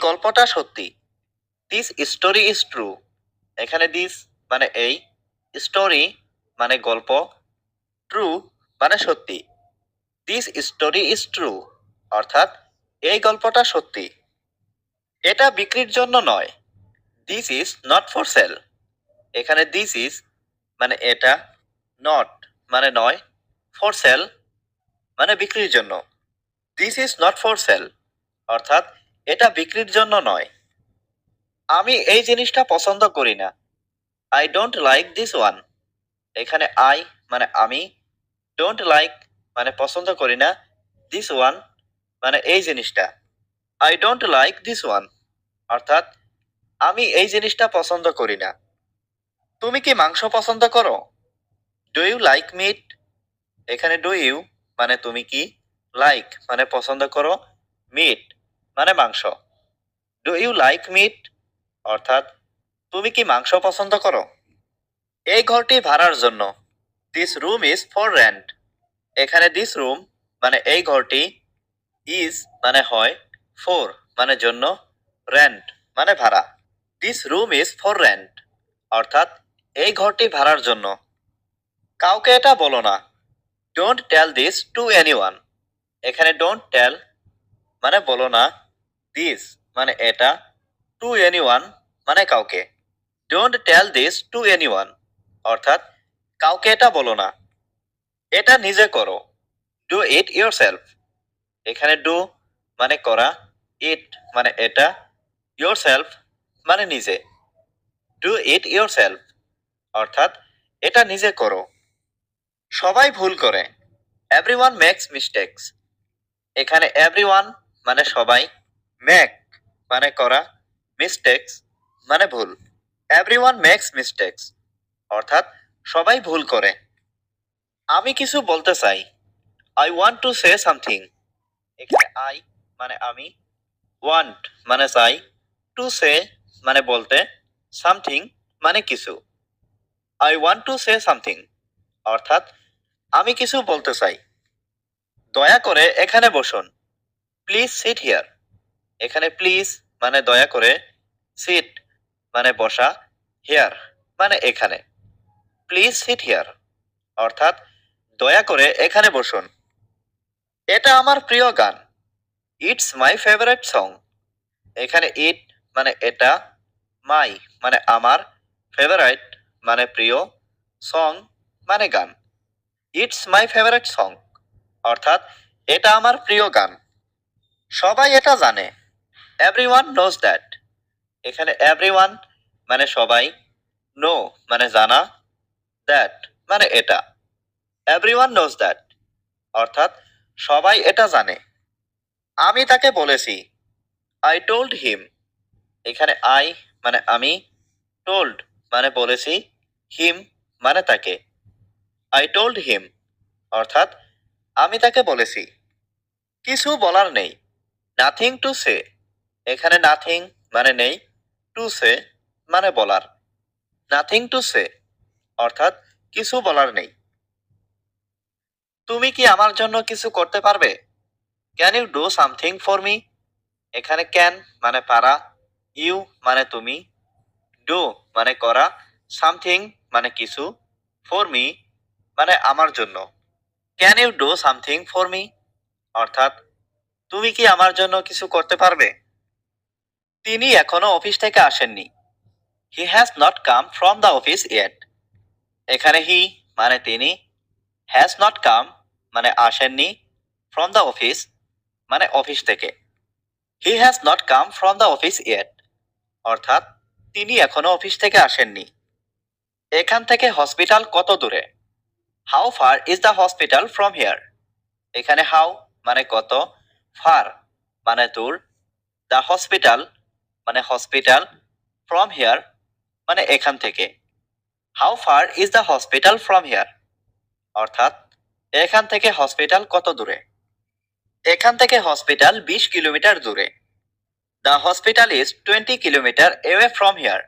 গল্পটা সত্যি। This story is true. এখানে দিস মানে এই, স্টোরি মানে গল্প, ট্রু মানে সত্যি। দিস স্টোরি ইজ ট্রু অর্থাৎ এই গল্পটা সত্যি। এটা বিক্রির জন্য নয়। This is not for sale. এখানে দিস ইজ মানে এটা, নট মানে নয়, ফর সেল মানে বিক্রির জন্য। This is not for sale অর্থাৎ এটা বিক্রির জন্য নয়। আমি এই জিনিসটা পছন্দ করি না। I don't like this one. এখানে আই মানে আমি, ডোন্ট লাইক মানে পছন্দ করি না, দিস ওয়ান মানে এই জিনিসটা। I don't like this one অর্থাৎ আমি এই জিনিসটা পছন্দ করি না। তুমি কি মাংস পছন্দ করো? Do you like meat? এখানে ডু ইউ মানে তুমি কি, লাইক মানে পছন্দ করো, মিট মানে মাংস। ডু ইউ লাইক মিট অর্থাৎ তুমি কি মাংস পছন্দ করো? এই ঘরটি ভাড়ার জন্য। This room is for rent. এখানে দিস রুম মানে এই ঘরটি, ইজ মানে হয়, ফর মানে জন্য, রেন্ট মানে ভাড়া। This room is for rent অর্থাৎ এই ঘরটি ভাড়ার জন্য। কাউকে এটা বলো না। Don't tell this to anyone. এখানে ডোন্ট টেল মানে বলো না, দিস মানে এটা, টু এনিওয়ান মানে কাউকে। Don't tell this to anyone অর্থাৎ কাউকে এটা বলো না। এটা নিজে করো। Do it yourself. এখানে ডু মানে করা, ইট মানে এটা, ইয়োরসেলফ মানে নিজে। ডু ইট ইয়োরসেলফ অর্থাৎ এটা নিজে করো। সবাই ভুল করে। Everyone makes mistakes. এখানে এভরিওয়ান মানে সবাই, মেক মানে করা, মিস্টেক্স মানে ভুল। এভরিওয়ান মেক্স মিস্টেক্স অর্থাৎ সবাই ভুল করে। আমি কিছু বলতে চাই। I want to say something. এখানে আই মানে আমি, ওয়ান্ট মানে চাই, টু সে মানে বলতে, সামথিং মানে কিছু। I want to say something অর্থাৎ আমি কিছু বলতে চাই। দয়া করে এখানে বসুন। Please sit here. এখানে প্লিজ মানে দয়া করে, সিট মানে বসা, হিয়ার মানে এখানে। প্লিজ সিট হিয়ার অর্থাৎ দয়া করে এখানে বসুন। এটা আমার প্রিয় গান। It's my favourite song. এখানে ইট মানে এটা, মাই মানে আমার, ফেভারিট মানে প্রিয়, সং মানে গান। ইটস মাই ফেভারিট সং অর্থাৎ এটা আমার প্রিয় গান। সবাই এটা জানে। Everyone knows that. এখানে এভরিওয়ান মানে সবাই, নো মানে জানা, দ্যাট মানে এটা। এভরিওয়ান নোজ দ্যাট অর্থাৎ সবাই এটা জানে। আমি তাকে বলেছি। I told him. এখানে আই মানে আমি, টোল্ড মানে বলেছি, হিম মানে তাকে। আই টোল্ড হিম অর্থাৎ আমি তাকে বলেছি। কিছু বলার নেই। Nothing to say. এখানে নাথিং মানে নেই, টু সে মানে বলার। নাথিং টু সে অর্থাৎ কিছু বলার নেই। তুমি কি আমার জন্য কিছু করতে পারবে? Can you do something for me? এখানে ক্যান মানে পারা, ইউ মানে তুমি, ডু মানে করা, সামথিং মানে কিছু, ফর মি মানে আমার জন্য। Can you do something for me অর্থাৎ তুমি কি আমার জন্য কিছু করতে পারবে? তিনি এখনো অফিস থেকে আসেননি। He has not come from the office yet. এখানে হি মানে তিনি, হ্যাজ নট কাম মানে আসেননি, ফ্রম দ্য অফিস মানে অফিস থেকে। He has not come from the office yet অর্থাৎ তিনি এখনো অফিস থেকে আসেননি। এখান থেকে হসপিটাল কত দূরে? How far is the hospital from here? এখানে হাউ মানে কত, ফার মানে দূর, দ্য হসপিটাল মানে হসপিটাল, ফ্রম হিয়ার মানে এখান থেকে। How far is the hospital from here অর্থাৎ এখান থেকে হসপিটাল কত দূরে? এখান থেকে হসপিটাল 20 কিলোমিটার দূরে। The hospital is 20 kilometre away from here.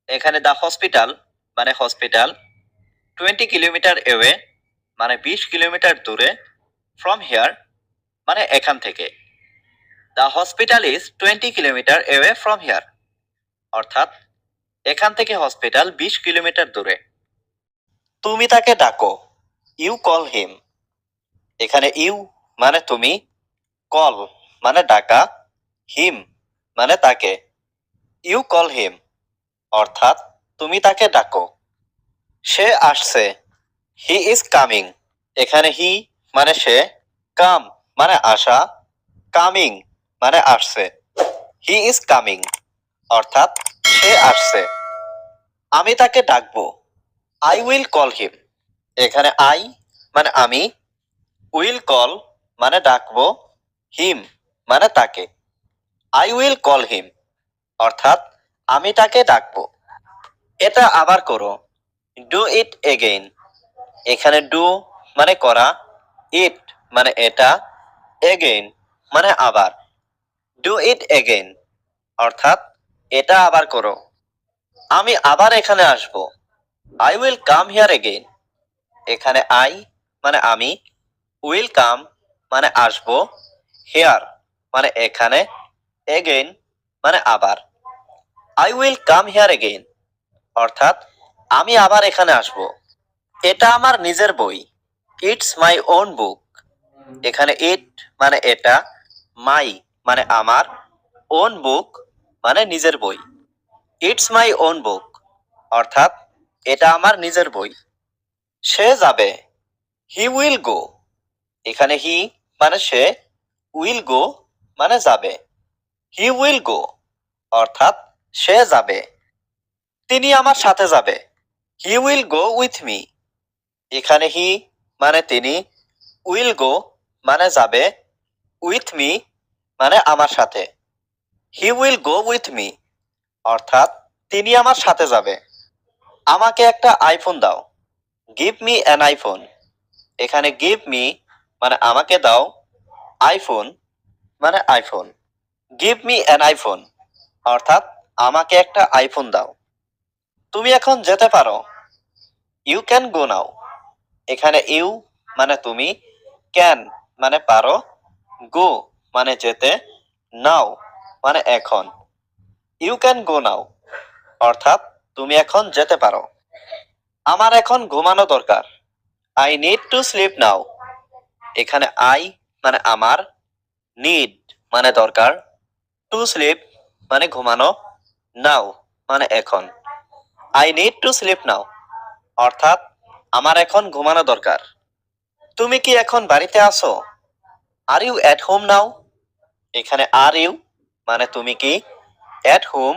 এখানে দ্য হসপিটাল মানে হসপিটাল, 20 কিলোমিটার এওয়ে মানে 20 কিলোমিটার দূরে, ফ্রম হিয়ার মানে এখান থেকে। The hospital is 20 kilometre away from here. অর্থাৎ এখান থেকে হসপিটাল 20 কিলোমিটার দূরে। তুমি তাকে ডাকো, ইউ কল হিম। এখানে ইউ মানে তুমি, কল মানে ডাকা, হিম মানে তাকে। ইউ কল হিম অর্থাৎ তুমি তাকে ডাকো। সে আসছে, হি ইজ কামিং। এখানে হি মানে সে, কাম মানে আসা, কামিং মানে আসছে। হি ইজ কামিং অর্থাৎ সে আসছে। আমি তাকে ডাকবো, আই উইল কল হিম। এখানে আই মানে আমি, উইল কল মানে ডাকবো, হিম মানে তাকে। আই উইল কল হিম অর্থাৎ আমি তাকে ডাকবো। এটা আবার করো, ডু ইট এগেইন। এখানে ডু মানে করা, ইট মানে এটা, এগেইন মানে আবার। ডু ইট এগেইন অর্থাৎ এটা আবার করো। আমি আবার এখানে আসব, I will come here again. এখানে আই মানে আমি, উইল কাম মানে আসব, হিয়ার মানে এখানে, এগেইন মানে আবার। I will come here again অর্থাৎ আমি আবার এখানে আসব। এটা আমার নিজের বই, ইটস মাই ওন বুক। এখানে ইট মানে এটা, মাই মানে আমার, ওন বুক মানে নিজের বই। ইটস মাই ওন বুক অর্থাৎ এটা আমার নিজের বই। সে যাবে, হি উইল গো। এখানে হি মানে সে, উইল গো মানে যাবে। হি উইল গো অর্থাৎ সে যাবে। তিনি আমার সাথে যাবে, he will go with me. এখানে হি মানে তিনি, উইল গো মানে যাবে, উইথ মি মানে আমার সাথে। He will go with me অর্থাৎ তিনি আমার সাথে যাবে। আমাকে একটা আইফোন দাও, গিভ মি অ্যান আইফোন। এখানে গিভ মি মানে আমাকে দাও, আইফোন মানে iPhone. Give me an iPhone অর্থাৎ আমাকে একটা আইফোন দাও। তুমি এখন যেতে পারো, ইউ ক্যান গো নাও। এখানে ইউ মানে তুমি, ক্যান মানে পারো, গো মানে যেতে, নাও মানে এখন। ইউ ক্যান গো নাও অর্থাৎ তুমি এখন যেতে পারো। আমার এখন ঘুমানো দরকার, I need to sleep now. এখানে আই মানে আমার, নিড মানে দরকার, টু স্লিপ মানে ঘুমানো, নাও মানে এখন। I need to sleep now অর্থাৎ আমার এখন ঘুমানো দরকার। তুমি কি এখন বাড়িতে আছো, are you at home now. এখানে আর ইউ মানে তুমি কি, এট হোম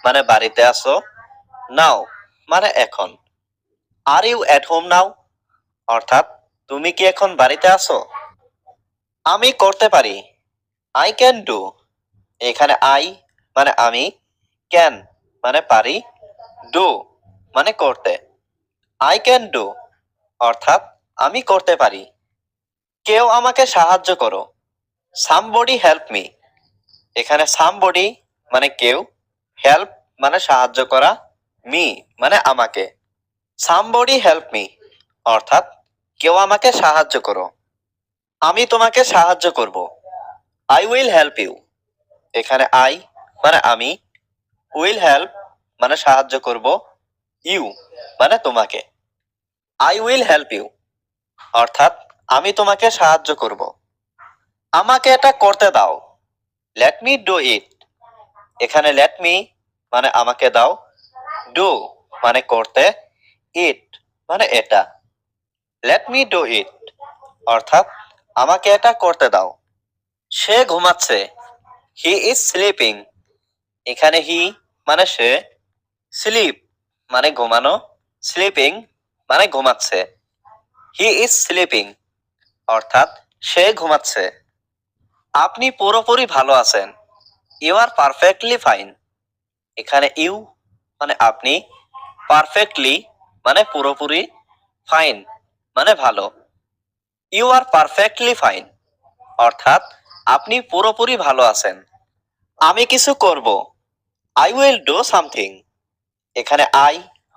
মানে বাড়িতে আছো, নাও মানে এখন। Are you at home now অর্থাৎ তুমি কি এখন বাড়িতে আছো। আমি করতে পারি, আই ক্যান ডু। এখানে আই মানে আমি, ক্যান মানে পারি, ডু মানে করতে। আই ক্যান ডু অর্থাৎ আমি করতে পারি। কেউ আমাকে সাহায্য করো, সামবডি হেল্প মি। এখানে সামবডি মানে কেউ, হেল্প মানে সাহায্য করা, মি মানে আমাকে। সামবডি হেল্প মি অর্থাৎ কেউ আমাকে সাহায্য করো। আমি তোমাকে সাহায্য করব, আই উইল হেল্প ইউ। এখানে আই মানে আমি, উইল হেল্প মানে সাহায্য করব, ইউ মানে তোমাকে। আই উইল হেল্প ইউ অর্থাৎ আমি তোমাকে সাহায্য করব। আমাকে এটা করতে দাও, লেট মি ডু ইট। এখানে লেট মি মানে আমাকে দাও, ডু মানে করতে, ইট মানে এটা। লেট মি ডু ইট অর্থাৎ আমাকে এটা করতে দাও। সে ঘুমাচ্ছে, হি ইজ স্লিপিং। এখানে হি মানে সে, স্লিপ মানে ঘুমানো, স্লিপিং মানে ঘুমাচ্ছে। হি ইজ স্লিপিং অর্থাৎ সে ঘুমাচ্ছে। আপনি পুরোপুরি ভালো আছেন, ইউ আর পারফেক্টলি ফাইন। এখানে ইউ মানে আপনি, পারফেক্টলি মানে পুরোপুরি, ফাইন মানে ভালো। ইউ আর পারফেক্টলি ফাইন অর্থাৎ আপনি পুরোপুরি ভালো আছেন। আমি কিছু করব, আই উইল ডু সামথিং। এখানে আই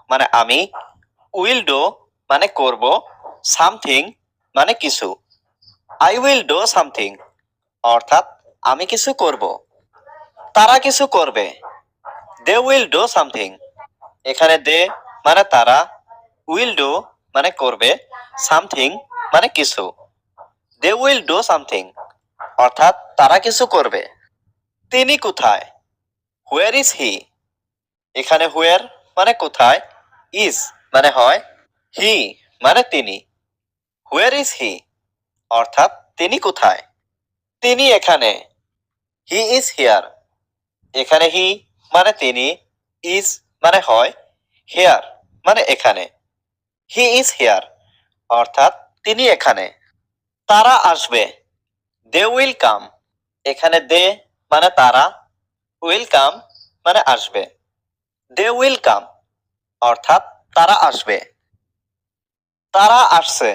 মানে আমি, উইল ডু মানে করব, সামথিং মানে কিছু। আই উইল ডু সামথিং অর্থাৎ আমি কিছু করব। তারা কিছু করবে। They will do something. এখানে দে মানে তারা, উইল ডু মানে করবে, সামথিং মানে কিছু। দে উইল ডু সামথিং অর্থাৎ তারা কিছু করবে। তিনি কোথায়? হুয়ার ইজ হি। এখানে হুয়ার মানে কোথায়, ইজ মানে হয়, হি মানে তিনি। হুয়ার ইজ হি অর্থাৎ তিনি কোথায়? তিনি এখানে। He is here. এখানে হি মানে তিনি, ইজ মানে হয়, হিয়ার মানে এখানে। হি ইজ হিয়ার অর্থাৎ তিনি এখানে। তারা আসবে। They will come. এখানে দে মানে তারা, উইল কাম মানে আসবে। দে উইল কাম অর্থাৎ তারা আসবে। তারা আসছে।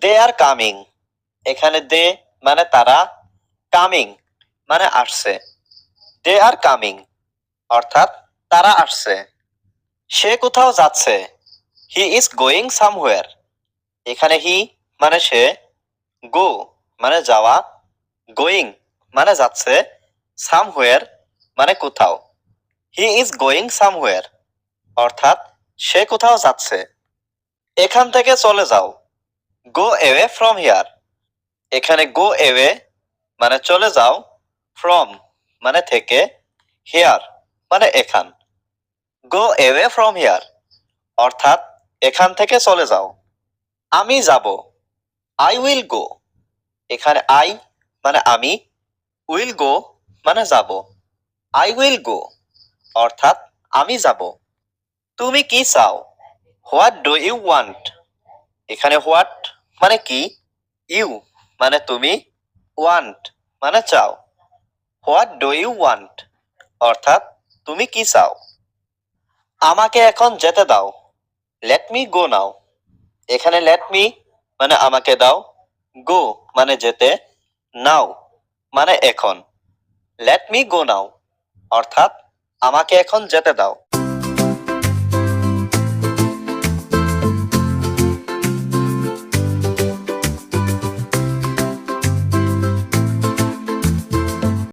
দে আর কামিং। এখানে দে মানে তারা, কামিং মানে আসছে। দে আর কামিং অর্থাৎ তারা আসছে। সে কোথাও যাচ্ছে। He is going somewhere. এখানে হি মানে সে, গো মানে যাওয়া, গোয়িং মানে যাচ্ছে, সামওয়্যার মানে কোথাও। হি ইজ গোয়িং সামওয়্যার অর্থাৎ সে কোথাও যাচ্ছে। এখান থেকে চলে যাও। গো এওয়ে ফ্রম হিয়ার। এখানে গো এওয়ে মানে চলে যাও, ফ্রম মানে থেকে, হিয়ার মানে এখান। গো এওয়ে ফ্রম হিয়ার অর্থাৎ এখান থেকে চলে যাও। আমি যাব। I will go. এখানে আই মানে আমি, উইল গো মানে যাব। আই উইল গো অর্থাৎ আমি যাব। তুমি কি চাও? What do you want. এখানে হোয়াট মানে কি, ইউ মানে তুমি, ওয়ান্ট মানে চাও। হোয়াট ডু ইউ ওয়ান্ট অর্থাৎ তুমি কি চাও? আমাকে এখন যেতে দাও। লেট মি গো নাও। এখানে লেট মি মানে আমাকে দাও, গো মানে যেতে, নাও মানে এখন। লেট মি গো নাও অর্থাৎ আমাকে এখন যেতে দাও।